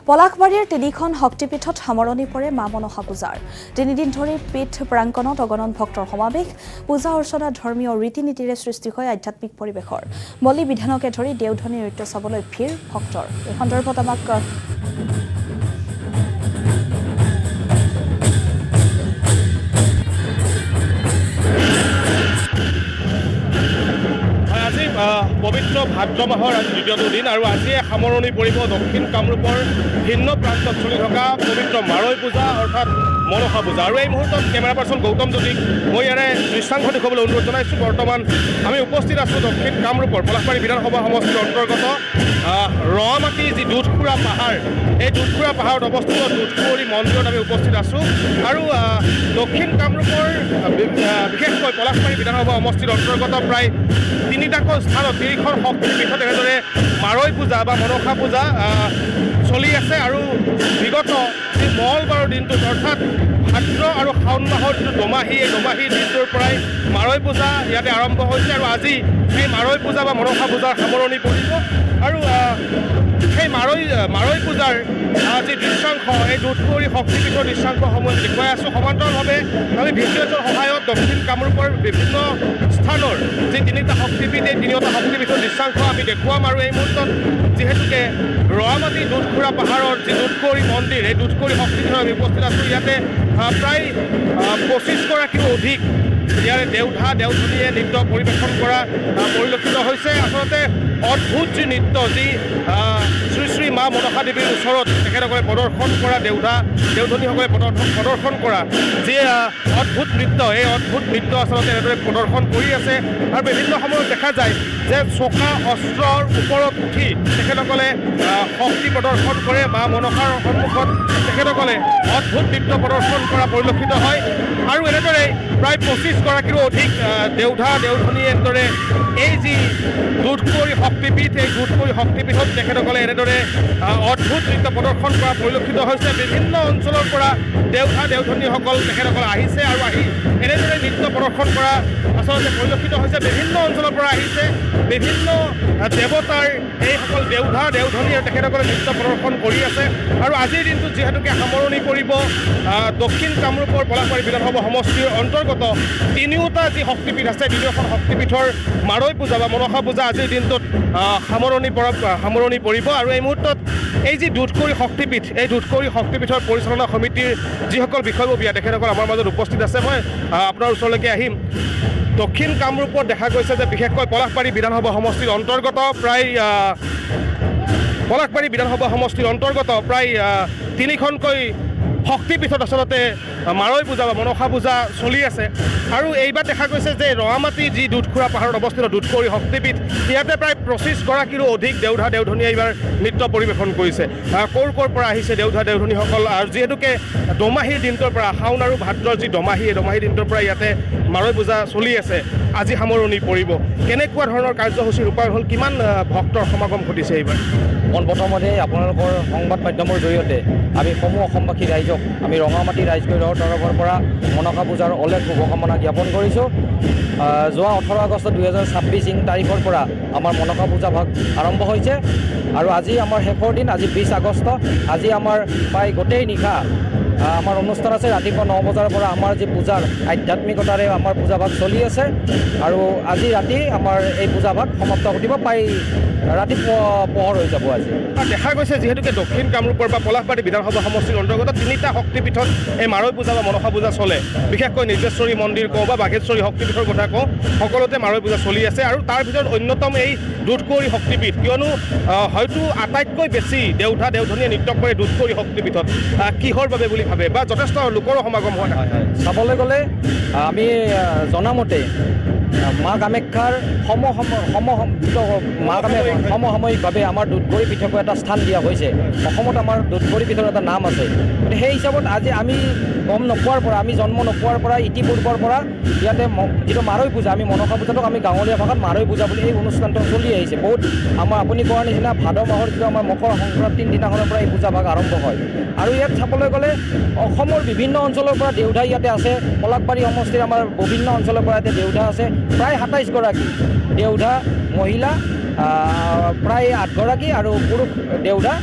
পলাশবাৰীৰ তিনিখন শক্তিপীঠত সামৰণি পৰে মা মনসা পূজাৰ। তিনিদিন ধৰি পীঠ প্ৰাংগণত অগণন ভক্তৰ সমাৱেশ। পূজা অৰ্চনা ধৰ্মীয় ৰীতি নীতিৰে সৃষ্টি হয় আধ্যাত্মিক পৰিৱেশৰ। বলি বিধানকে ধৰি দেওধনী নৃত্য চাবলৈ ভিৰ ভক্তৰ। এই সন্দৰ্ভত আমাক পবিত্ৰ ভাদ্ৰ মাহৰ আজি দ্বিতীয়টো দিন আৰু আজিয়ে সামৰণি পৰিব দক্ষিণ কামৰূপৰ ভিন্ন প্ৰান্তত চলি থকা পবিত্ৰ মাৰৈ পূজা অৰ্থাৎ মনসা পূজা। আৰু এই মুহূৰ্তত কেমেৰা পাৰ্চন গৌতম জ্যোতিক মই ইয়াৰে দৃশ্যাংশ দেখুৱাবলৈ অনুৰোধ জনাইছোঁ। বৰ্তমান আমি উপস্থিত আছোঁ দক্ষিণ কামৰূপৰ পলাশবাৰী বিধানসভা সমষ্টিৰ অন্তৰ্গত ৰঙামাটি যি দুধখুৰা পাহাৰ, এই দুধখুৰা পাহাৰত অৱস্থিত দুধকুঁৱৰী মন্দিৰত আমি উপস্থিত আছোঁ। আৰু দক্ষিণ কামৰূপৰ বিশেষকৈ পলাশবাৰী বিধানসভা সমষ্টিৰ অন্তৰ্গত প্ৰায় তিনিটাকৈ স্থানত তিনিখন শক্তিপীঠত এনেদৰে মাৰৈ পূজা বা মনসা পূজা চলি আছে। আৰু বিগত যি মঙলবাৰৰ দিনটোত অৰ্থাৎ ভাদ্ৰ আৰু শাওণ মাহৰ যিটো দমাহী, এই দমাহীৰ দিনটোৰ পৰাই মাৰৈ পূজা ইয়াতে আৰম্ভ হৈছে। আৰু আজি সেই মাৰৈ পূজা বা মনসা পূজাৰ সামৰণি পৰিব। আৰু সেই মাৰৈ পূজাৰ যি দৃশ্যাংশ, এই দুধকুঁৱৰী শক্তিপীঠৰ দৃশ্যাংশসমূহ দেখুৱাই আছোঁ। সমান্তৰালভাৱে আমি ভিডিঅ'টোৰ সহায়ত দক্ষিণ কামৰূপৰ বিভিন্ন স্থানৰ যি তিনিটা শক্তিপীঠ, এই তিনিওটা শক্তিপীঠৰ দৃশ্যাংশ আমি দেখুৱাম। আৰু এই মুহূৰ্তত যিহেতুকে ৰঙামাটি দুধখুৰা পাহাৰৰ যি দুধকুঁৱৰী মন্দিৰ, এই দুধকুঁৱৰী শক্তিপীঠত আমি উপস্থিত আছোঁ। ইয়াতে প্ৰায় 25গৰাকীৰো অধিক ইয়াৰে দেওধনীয়ে নৃত্য পৰিৱেশন কৰা পৰিলক্ষিত হৈছে। আচলতে অদ্ভুত যি নৃত্য, যি শ্ৰী শ্ৰী মা মনসা দেৱীৰ ওচৰত তেখেতসকলে প্ৰদৰ্শন কৰা দেওধনীসকলে প্ৰদৰ্শন কৰা যি অদ্ভুত নৃত্য, এই অদ্ভুত নৃত্য আচলতে এনেদৰে প্ৰদৰ্শন কৰি আছে। আৰু বিভিন্ন সময়ত দেখা যায় যে চকা অস্ত্ৰৰ ওপৰত উঠি তেখেতসকলে শক্তি প্ৰদৰ্শন কৰে। মা মনসাৰ সন্মুখত তেখেতসকলে অদ্ভুত নৃত্য প্ৰদৰ্শন কৰা পৰিলক্ষিত হয়। আৰু এনেদৰে প্ৰায় 25গৰাকীৰো অধিক দেওধনীয়ে এনেদৰে এই যি দুধকুঁৱৰী শক্তিপীঠ, এই দুধকুঁৱৰী শক্তিপীঠত তেখেতসকলে এনেদৰে অদ্ভুত নৃত্য প্ৰদৰ্শন কৰা পৰিলক্ষিত হৈছে। বিভিন্ন অঞ্চলৰ পৰা দেওধনীসকল তেখেতসকল আহিছে আৰু আহি এনেদৰে নৃত্য প্ৰদৰ্শন কৰা আচলতে পৰিলক্ষিত হৈছে। বিভিন্ন অঞ্চলৰ পৰা আহিছে, বিভিন্ন দেৱতাৰ এইসকল দেওধনীয়ে তেখেতসকলে নৃত্য প্ৰদৰ্শন কৰি আছে। আৰু আজিৰ দিনটোত যিহেতুকে সামৰণি পৰিব দক্ষিণ কামৰূপৰ পলাশবাৰী বিধানসভা সমষ্টিৰ অন্তৰ্গত তিনিওটা যি শক্তিপীঠ আছে, তিনিওখন শক্তিপীঠৰ মাৰৈ পূজা বা মনসা পূজা আজিৰ দিনটোত সামৰণি পৰিব। আৰু এই মুহূৰ্তত এই যি দুধকুঁৱৰী শক্তিপীঠ, এই দুধকুঁৱৰী শক্তিপীঠৰ পৰিচালনা সমিতিৰ যিসকল বিষয়ববীয়া তেখেতসকল আমাৰ মাজত উপস্থিত আছে। মই আপোনাৰ ওচৰলৈকে আহিম। দক্ষিণ কামৰূপত দেখা গৈছে যে বিশেষকৈ পলাশবাৰী বিধানসভা সমষ্টিৰ অন্তৰ্গত প্ৰায় তিনিখনকৈ শক্তিপীঠত আচলতে মাৰৈ পূজা বা মনসা পূজা চলি আছে। আৰু এইবাৰ দেখা গৈছে যে ৰঙামাটি যি দুধখুৰা পাহাৰত অৱস্থিত দুধকুঁৱৰী শক্তিপীঠ, ইয়াতে প্ৰায় 25গৰাকীৰো অধিক দেওধনীয়ে এইবাৰ নৃত্য পৰিৱেশন কৰিছে। ক'ৰ পৰা আহিছে দেওধনীসকল। আৰু যিহেতুকে দমাহীৰ দিনটোৰ পৰা শাওণ আৰু ভাদ্ৰৰ যি দমাহী, এই দমাহীৰ দিনটোৰ পৰা ইয়াতে মাৰৈ পূজা চলি আছে। আজি সামৰণি পৰিব। কেনেকুৱা ধৰণৰ কাৰ্যসূচী ৰূপায়ণ হ'ল, কিমান ভক্তৰ সমাগম ঘটিছে এইবাৰ? পোনপ্ৰথমতে আপোনালোকৰ সংবাদ মাধ্যমৰ জৰিয়তে আমি সমূহ অসমবাসী ৰাইজক আমি ৰঙামাটি ৰাইজকৈৰৰ তৰফৰ পৰা মনসা পূজাৰ অলেখ শুভকামনা জ্ঞাপন কৰিছোঁ। যোৱা 18 আগষ্ট 2026 তাৰিখৰ পৰা আমাৰ মনসা পূজা ভাগ আৰম্ভ হৈছে। আৰু আজি আমাৰ শেষৰ দিন, আজি 20 আগষ্ট। আজি আমাৰ প্ৰায় গোটেই নিশা আমাৰ অনুষ্ঠান আছে। ৰাতিপুৱা 9 বজাৰ পৰা আমাৰ যি পূজাৰ আধ্যাত্মিকতাৰে আমাৰ পূজা ভাগ চলি আছে। আৰু আজি ৰাতি আমাৰ এই পূজা ভাগ সমাপ্ত ঘটিব, প্ৰায় ৰাতি পোহৰ হৈ যাব। আজি দেখা গৈছে যিহেতুকে দক্ষিণ কামৰূপৰ বা পলাশবাৰী বিধানসভা সমষ্টিৰ অন্তৰ্গত তিনিটা শক্তিপীঠত এই মাৰৈ পূজা বা মনসা পূজা চলে। বিশেষকৈ নিজেশ্বৰী মন্দিৰ কওঁ বা বাঘেশ্বৰী শক্তিপীঠৰ কথা কওঁ, সকলোতে মাৰৈ পূজা চলি আছে। আৰু তাৰ ভিতৰত অন্যতম এই দুধকুঁৱৰী শক্তিপীঠ, কিয়নো হয়তো আটাইতকৈ বেছি দেওধনীয়ে নৃত্য কৰে দুধকুঁৱৰী শক্তিপীঠত। কিহৰ বাবে বুলি ভাবে বা যথেষ্ট লোকৰো সমাগম হয়? চাবলৈ গ'লে আমি জনামতে মা কামাখ্যাৰ সমসাময়িকভাৱে আমাৰ দুধকুঁৱৰী পীঠকো এটা স্থান দিয়া হৈছে। অসমত আমাৰ দুধকুঁৱৰী পীঠৰ এটা নাম আছে। গতিকে সেই হিচাপত আজি আমি গম নোপোৱাৰ পৰা, আমি জন্ম নোপোৱাৰ পৰা ইতিপূৰ্বৰ পৰা ইয়াতে যিটো মাৰৈ পূজা, আমি মনসা পূজাটোক আমি গাঁৱলীয়া ভাষাত মাৰৈ পূজা বুলি এই অনুষ্ঠানটো চলি আহিছে। বহুত আমাৰ আপুনি কোৱাৰ নিচিনা ভাদ মাহৰ যিটো আমাৰ মকৰ সংক্ৰান্তিৰ দিনাখনৰ পৰা এই পূজা ভাগ আৰম্ভ হয়। আৰু ইয়াত চাবলৈ গ'লে অসমৰ বিভিন্ন অঞ্চলৰ পৰা দেওধা ইয়াতে আছে। পলাশবাৰী সমষ্টিৰ আমাৰ বিভিন্ন অঞ্চলৰ পৰা ইয়াতে দেওধা আছে। প্ৰায় 27গৰাকী দেওধা মহিলা প্ৰায় 8গৰাকী আৰু পুৰুষ দেউতা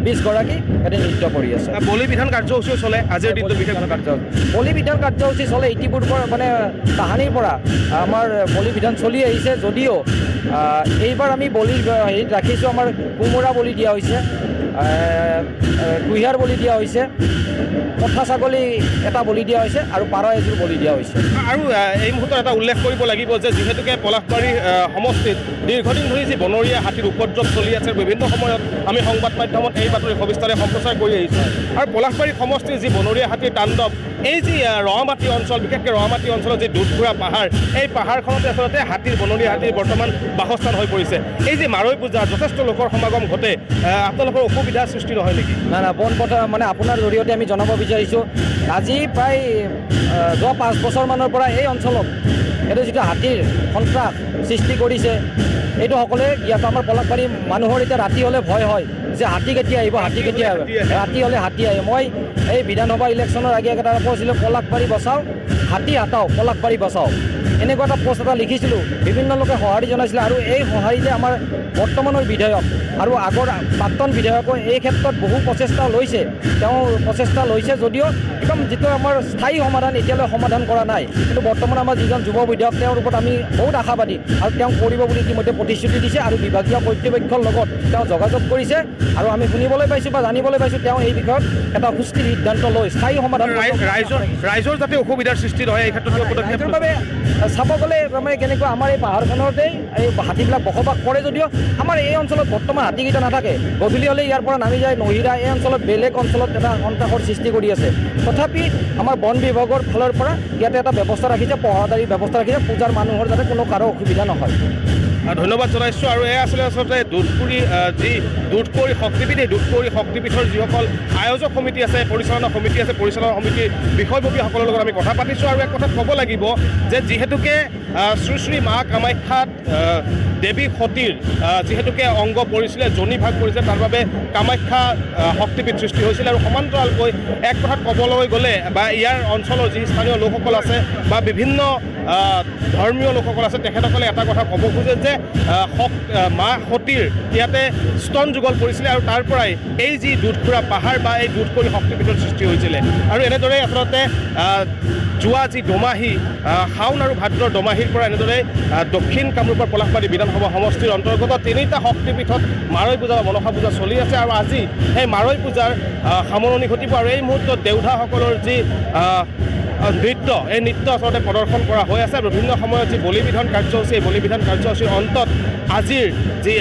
20গৰাকী ইয়াতে নৃত্য কৰি আছে। বলি বিধান কাৰ্যসূচীও চলে আজিৰ দিনটো বিশেষ বলি বিধান কাৰ্যসূচী চলে ইতিপূৰ্বৰ মানে তাহানিৰ পৰা আমাৰ বলি বিধান চলি আহিছে, যদিও এইবাৰ আমি বলি হেৰিত ৰাখিছোঁ, আমাৰ কোমোৰা বলি দিয়া হৈছে, কুঁহিয়াৰ বলি দিয়া হৈছে, পঠা ছাগলী এটা বলি দিয়া হৈছে আৰু পাৰ এযোৰ বলি দিয়া হৈছে। আৰু এই মুহূৰ্তত এটা উল্লেখ কৰিব লাগিব যে যিহেতুকে পলাশবাৰী সমষ্টিত দীৰ্ঘদিন ধৰি যি বনৰীয়া হাতীৰ উপদ্ৰৱ চলি আছে, বিভিন্ন সময়ত আমি সংবাদ মাধ্যমত এই বাতৰি সবিস্তাৰে সম্প্ৰচাৰ কৰি আহিছোঁ। আৰু পলাশবাৰী সমষ্টিৰ যি বনৰীয়া হাতীৰ তাণ্ডৱ, এই যি ৰঙামাটি অঞ্চল, বিশেষকৈ ৰঙামাটি অঞ্চলৰ যি দুধঘোৰা পাহাৰ, এই পাহাৰখনতে আচলতে বনৰীয়া হাতীৰ বৰ্তমান বাসস্থান হৈ পৰিছে। এই যি মাৰৈ পূজাৰ যথেষ্ট লোকৰ সমাগম ঘটে, আপোনালোকৰ অসুবিধাৰ সৃষ্টি নহয় নেকি? না বন কথা মানে আপোনাৰ জৰিয়তে আমি জনাব বিচাৰিছোঁ, আজি প্ৰায় যোৱা 5 বছৰমানৰ পৰা এই অঞ্চলত এইটো যিটো হাতীৰ সন্ত্ৰাস সৃষ্টি কৰিছে, এইটো সকলোৱে ইয়াত আমাৰ পলাশবাৰী মানুহৰ এতিয়া ৰাতি হ'লে ভয় হয় যে হাতী কেতিয়া আহিব, হাতী কেতিয়া আহিব, ৰাতি হ'লে হাতী আহে। মই এই বিধানসভা ইলেকশ্যনৰ আগে এটা কৈছিলোঁ, পলাশবাৰী বচাওঁ, হাতী হাতাও, পলাশবাৰী বচাওঁ, এনেকুৱা এটা পোষ্ট এটা লিখিছিলোঁ। বিভিন্ন লোকে সঁহাৰি জনাইছিলে আৰু এই সঁহাৰিতে আমাৰ বৰ্তমানৰ বিধায়ক আৰু আগৰ প্ৰাক্তন বিধায়কো এই ক্ষেত্ৰত বহু প্ৰচেষ্টা লৈছে। তেওঁ প্ৰচেষ্টা লৈছে যদিও একদম যিটো আমাৰ স্থায়ী সমাধান এতিয়ালৈ সমাধান কৰা নাই, কিন্তু বৰ্তমান আমাৰ যিজন যুৱ বিধায়ক তেওঁৰ ওপৰত আমি বহুত আশাবাদী আৰু তেওঁ কৰিব বুলি ইতিমধ্যে প্ৰতিশ্ৰুতি দিছে আৰু বিভাগীয় কৰ্তৃপক্ষৰ লগত তেওঁ যোগাযোগ কৰিছে আৰু আমি শুনিবলৈ পাইছোঁ বা জানিবলৈ পাইছোঁ তেওঁ এই বিষয়ত এটা সুস্থিৰ সিদ্ধান্ত লৈ স্থায়ী সমাধান। ৰাইজৰ যাতে অসুবিধাৰ সৃষ্টি নহয় এই ক্ষেত্ৰত ৰাইজৰ বাবে চাব গ'লে তাৰমানে কেনেকুৱা, আমাৰ এই পাহাৰখনতেই এই হাতীবিলাক বসবাস কৰে যদিও আমাৰ এই অঞ্চলত বৰ্তমান হাতীকেইটা নাথাকে। গধূলি হ'লে ইয়াৰ পৰা নামি যায় নহিৰা, এই অঞ্চলত বেলেগ অঞ্চলত এটা সন্ত্ৰাসৰ সৃষ্টি কৰি আছে। তথাপি আমাৰ বন বিভাগৰ ফালৰ পৰা ইয়াতে এটা ব্যৱস্থা ৰাখিছে, পহৰাদাৰী ব্যৱস্থা ৰাখিছে, পূজাৰ মানুহৰ যাতে কোনো কাৰো অসুবিধা নহয়। ধন্যবাদ জনাইছোঁ। আৰু এয়া আচলতে দুধকুৰি যি দুধকুৰি শক্তিপীঠ, এই দুধকুৰি শক্তিপীঠৰ যিসকল আয়োজক সমিতি আছে, পৰিচালনা সমিতি আছে, পৰিচালনা সমিতিৰ বিষয়ববীয়াসকলৰ লগত আমি কথা পাতিছোঁ। আৰু এক কথাত ক'ব লাগিব যে যিহেতুকে শ্ৰী শ্ৰী মা কামাখ্যাত দেৱী সতীৰ যিহেতুকে অংগ পৰিছিলে, জনি ভাগ পৰিছিলে, তাৰ বাবে কামাখ্যা শক্তিপীঠ সৃষ্টি হৈছিলে। আৰু সমান্তৰালকৈ এক কথাত ক'বলৈ গ'লে বা ইয়াৰ অঞ্চলৰ যি স্থানীয় লোকসকল আছে বা বিভিন্ন ধৰ্মীয় লোকসকল আছে, তেখেতসকলে এটা কথা ক'ব খোজে যে মা সতীৰ ইয়াতে স্তন যুগল পৰিছিলে আৰু তাৰ পৰাই এই যি দুধখোৰা পাহাৰ বা এই দুধকুৰি শক্তিপীঠৰ সৃষ্টি হৈছিলে। আৰু এনেদৰে আচলতে যোৱা যি দোমাহী, শাওণ আৰু ভাদ্ৰৰ দোমাহীৰ পৰা এনেদৰে দক্ষিণ কামৰূপৰ পলাশবাৰী বিধানসভা সমষ্টিৰ অন্তৰ্গত 3টা শক্তিপীঠত মাৰৈ পূজা বা মনসা পূজা চলি আছে। আৰু আজি সেই মাৰৈ পূজাৰ সামৰণি ঘটিব আৰু এই মুহূৰ্তত দেউধাসকলৰ যি নৃত্য, এই নৃত্য আচলতে প্ৰদৰ্শন কৰা হৈ আছে। বিভিন্ন সময়ত যি বলি বিধান কাৰ্যসূচী, এই বলি বিধান কাৰ্যসূচীৰ অন্তত আজিৰ যি